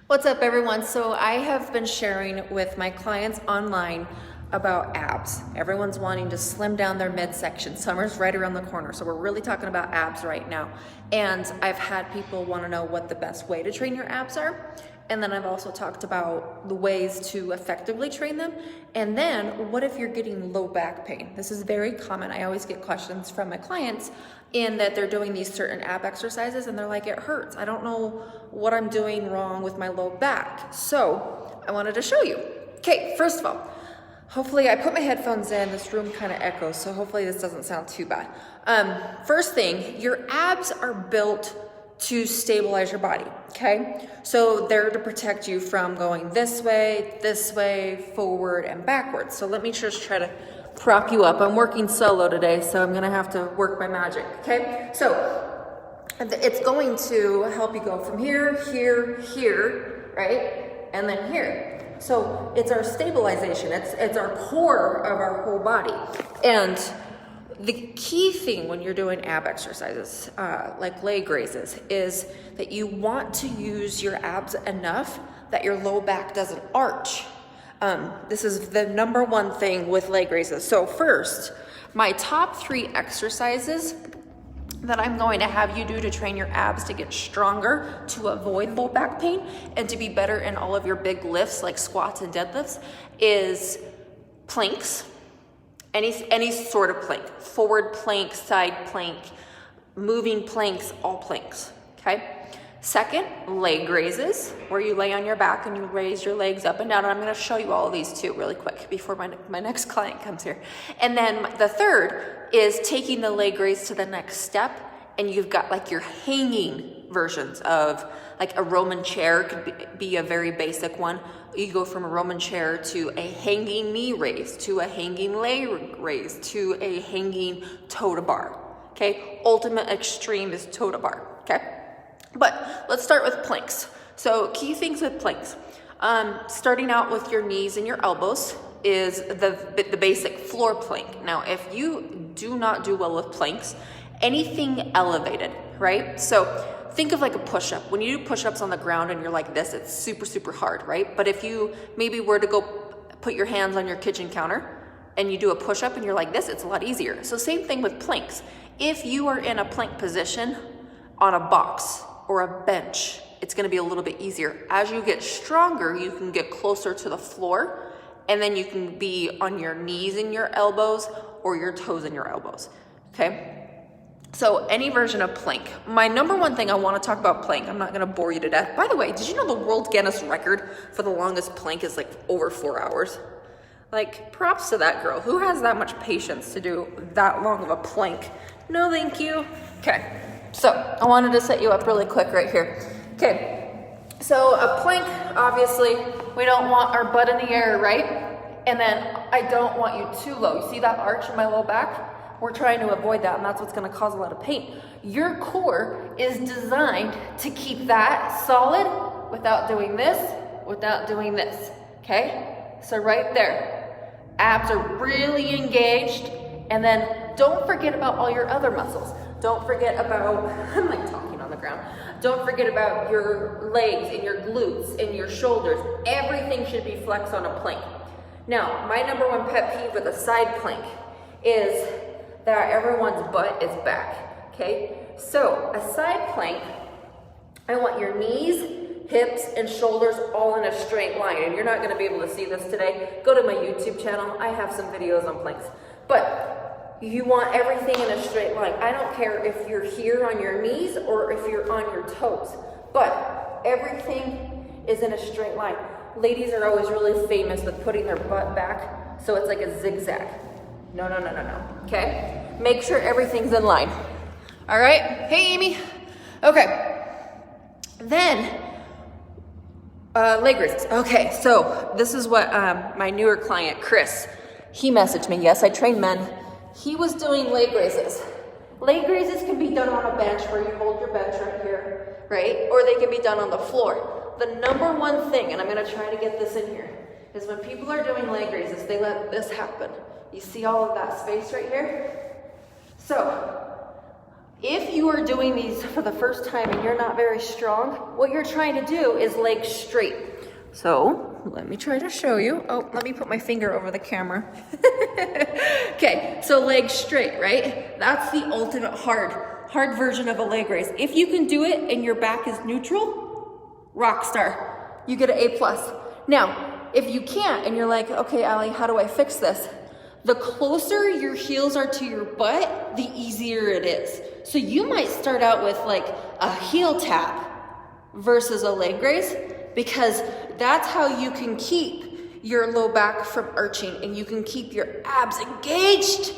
What's up, everyone? So I have been sharing with my clients online about abs. Everyone's wanting to slim down their midsection. Summer's right around the corner, so we're really talking about abs right now. And I've had people want to know what the best way to train your abs are. And then I've also talked about the ways to effectively train them. And then what if you're getting low back pain? This is very common. I always get questions from my clients in that they're doing these certain ab exercises and they're like, it hurts. I don't know what I'm doing wrong with my low back. So I wanted to show you. Okay, first of all, hopefully I put my headphones in. This room kind of echoes, so hopefully this doesn't sound too bad. First thing, your abs are built to stabilize your body, okay? So they're to protect you from going this way, forward, and backwards. So let me just try to prop you up. I'm working solo today, so I'm gonna have to work my magic, okay? So it's going to help you go from here, here, right? And then here. So it's our stabilization. It's our core of our whole body. And the key thing when you're doing ab exercises, like leg raises, is that you want to use your abs enough that your low back doesn't arch. This is the number one thing with leg raises. So first, my top 3 exercises that I'm going to have you do to train your abs to get stronger, to avoid low back pain, and to be better in all of your big lifts like squats and deadlifts is planks. Any sort of plank, forward plank, side plank, moving planks, all planks, okay? Second, leg raises, where you lay on your back and you raise your legs up and down. And I'm gonna show you all of these too really quick before my next client comes here. And then the third is taking the leg raise to the next step, and you've got like your hanging versions of like a Roman chair could be a very basic one. You go from a Roman chair to a hanging knee raise, to a hanging leg raise, to a hanging toe to bar, okay? Ultimate extreme is toe to bar, okay? But let's start with planks. So key things with planks. Starting out with your knees and your elbows is the basic floor plank. Now, if you do not do well with planks, anything elevated, right? So think of like a push-up. When you do push-ups on the ground and you're like this, it's super, super hard, right? But if you maybe were to go put your hands on your kitchen counter and you do a push-up and you're like this, it's a lot easier. So same thing with planks. If you are in a plank position on a box or a bench, it's gonna be a little bit easier. As you get stronger, you can get closer to the floor, and then you can be on your knees and your elbows or your toes and your elbows, okay? So any version of plank. My number one thing I want to talk about plank, I'm not going to bore you to death. By the way, did you know the world Guinness record for the longest plank is like over 4 hours? Like, props to that girl. Who has that much patience to do that long of a plank? No, thank you. Okay, so I wanted to set you up really quick right here. Okay, so a plank, obviously, we don't want our butt in the air, right? And then I don't want you too low. You see that arch in my low back? We're trying to avoid that, and that's what's gonna cause a lot of pain. Your core is designed to keep that solid without doing this, okay? So right there, abs are really engaged, and then don't forget about all your other muscles. Don't forget about, I'm like talking on the ground. Don't forget about your legs and your glutes and your shoulders. Everything should be flexed on a plank. Now, my number one pet peeve with a side plank is that everyone's butt is back, okay? So a side plank, I want your knees, hips, and shoulders all in a straight line. And you're not gonna be able to see this today. Go to my YouTube channel. I have some videos on planks. But you want everything in a straight line. I don't care if you're here on your knees or if you're on your toes, but everything is in a straight line. Ladies are always really famous with putting their butt back, so it's like a zigzag. No, okay? Make sure everything's in line. All right, hey Amy. Okay, then leg raises. Okay, so this is what my newer client, Chris, he messaged me. Yes, I train men. He was doing leg raises. Leg raises can be done on a bench where you hold your bench right here, right? Or they can be done on the floor. The number one thing, and I'm gonna try to get this in here, is when people are doing leg raises, they let this happen. You see all of that space right here? So If you are doing these for the first time and you're not very strong, what you're trying to do is legs straight. So let me try to show you. Oh, let me put my finger over the camera. Okay, so legs straight, right? That's the ultimate hard version of a leg raise. If you can do it and your back is neutral, rock star. You get an A+. Now, if you can't and you're like, okay, Allie, how do I fix this? The closer your heels are to your butt, the easier it is. So you might start out with like a heel tap versus a leg raise, because that's how you can keep your low back from arching and you can keep your abs engaged.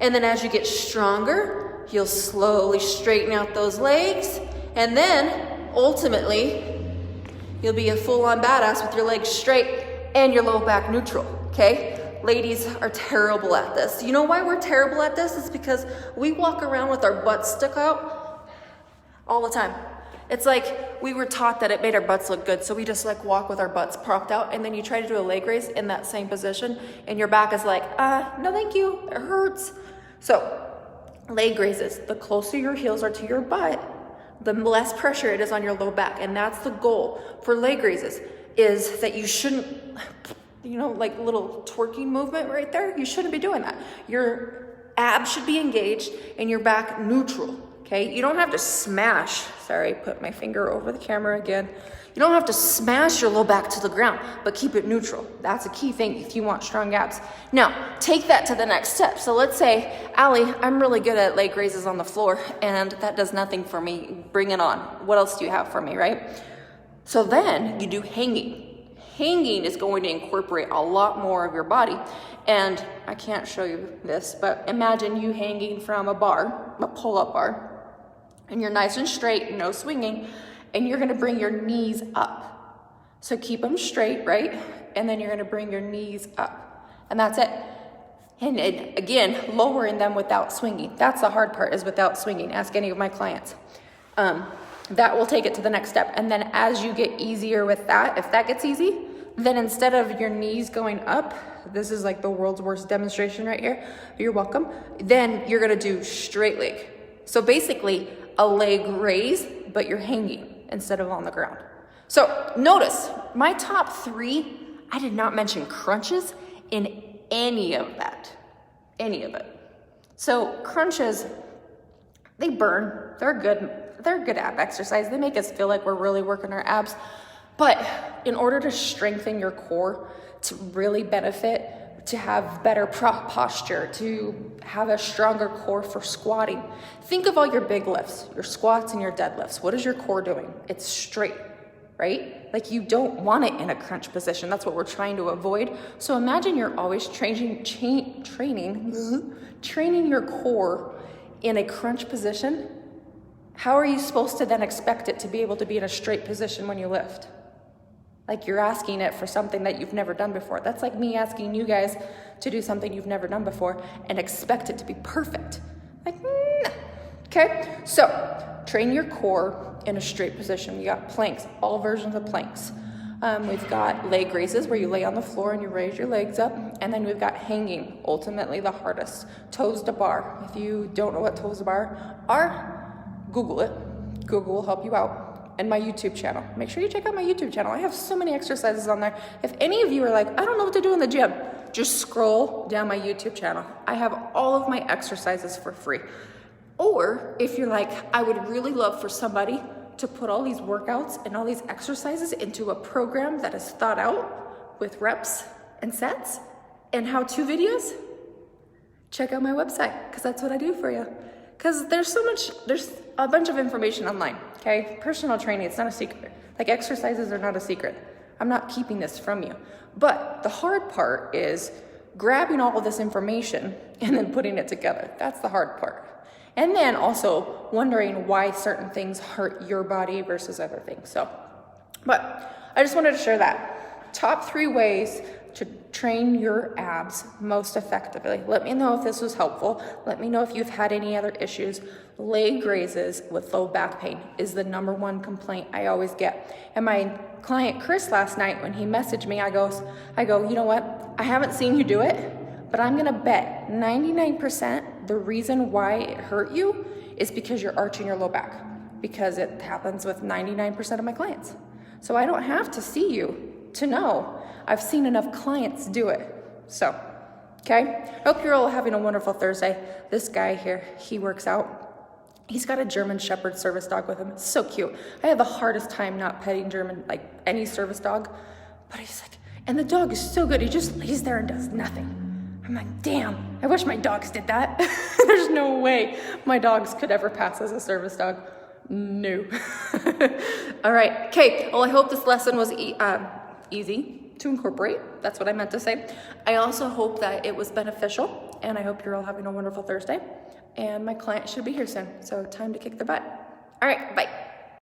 And then as you get stronger, you'll slowly straighten out those legs. And then ultimately, you'll be a full-on badass with your legs straight and your low back neutral, okay? Ladies are terrible at this. You know why we're terrible at this? It's because we walk around with our butts stuck out all the time. It's like we were taught that it made our butts look good, so we just like walk with our butts propped out, and then you try to do a leg raise in that same position, and your back is like, no thank you, it hurts. So leg raises, the closer your heels are to your butt, the less pressure it is on your low back, and that's the goal for leg raises, is that you shouldn't, you know, like little twerking movement right there, you shouldn't be doing that. Your abs should be engaged and your back neutral, okay? You don't have to smash, sorry, put my finger over the camera again. You don't have to smash your low back to the ground, but keep it neutral. That's a key thing if you want strong abs. Now, take that to the next step. So let's say, Allie, I'm really good at leg raises on the floor and that does nothing for me. Bring it on. What else do you have for me, right? So then you do hanging. Hanging is going to incorporate a lot more of your body. And I can't show you this, but imagine you hanging from a bar, a pull-up bar, and you're nice and straight, no swinging, and you're gonna bring your knees up. So keep them straight, right? And then you're gonna bring your knees up. And that's it. And again, lowering them without swinging. That's the hard part, is without swinging. Ask any of my clients. That will take it to the next step. And then as you get easier with that, if that gets easy, then instead of your knees going up, this is like the world's worst demonstration right here, you're welcome, then you're gonna do straight leg. So basically a leg raise, but you're hanging instead of on the ground. So notice, my top 3, I did not mention crunches in any of that, any of it. So crunches, they burn, they're good ab exercise. They make us feel like we're really working our abs. But in order to strengthen your core, to really benefit, to have better posture, to have a stronger core for squatting, think of all your big lifts, your squats and your deadlifts. What is your core doing? It's straight, right? Like you don't want it in a crunch position. That's what we're trying to avoid. So imagine you're always training your core in a crunch position. How are you supposed to then expect it to be able to be in a straight position when you lift? Like you're asking it for something that you've never done before. That's like me asking you guys to do something you've never done before and expect it to be perfect. Like, no. Okay? So, train your core in a straight position. We got planks, all versions of planks. We've got leg raises where you lay on the floor and you raise your legs up. And then we've got hanging, ultimately the hardest. Toes to bar. If you don't know what toes to bar are, Google it. Google will help you out. And my YouTube channel. Make sure you check out my YouTube channel. I have so many exercises on there. If any of you are like, I don't know what to do in the gym, just scroll down my YouTube channel. I have all of my exercises for free. Or if you're like, I would really love for somebody to put all these workouts and all these exercises into a program that is thought out with reps and sets and how-to videos, check out my website, because that's what I do for you. Because there's a bunch of information online, okay? Personal training, it's not a secret. Like exercises are not a secret. I'm not keeping this from you. But the hard part is grabbing all of this information and then putting it together. That's the hard part. And then also wondering why certain things hurt your body versus other things. So, but I just wanted to share that. Top 3 ways to train your abs most effectively. Let me know if this was helpful. Let me know if you've had any other issues. Leg raises with low back pain is the #1 complaint I always get. And my client Chris last night, when he messaged me, I go, you know what? I haven't seen you do it, but I'm gonna bet 99% the reason why it hurt you is because you're arching your low back, because it happens with 99% of my clients. So I don't have to see you to know. I've seen enough clients do it. So, okay? I hope you're all having a wonderful Thursday. This guy here, he works out. He's got a German Shepherd service dog with him. It's so cute. I have the hardest time not petting German, like any service dog. But he's like, and the dog is so good. He just lays there and does nothing. I'm like, damn, I wish my dogs did that. There's no way my dogs could ever pass as a service dog. No. All right, okay. Well, I hope this lesson was easy to incorporate. That's what I meant to say. I also hope that it was beneficial, and I hope you're all having a wonderful Thursday. And my client should be here soon, so time to kick the butt. All right, bye.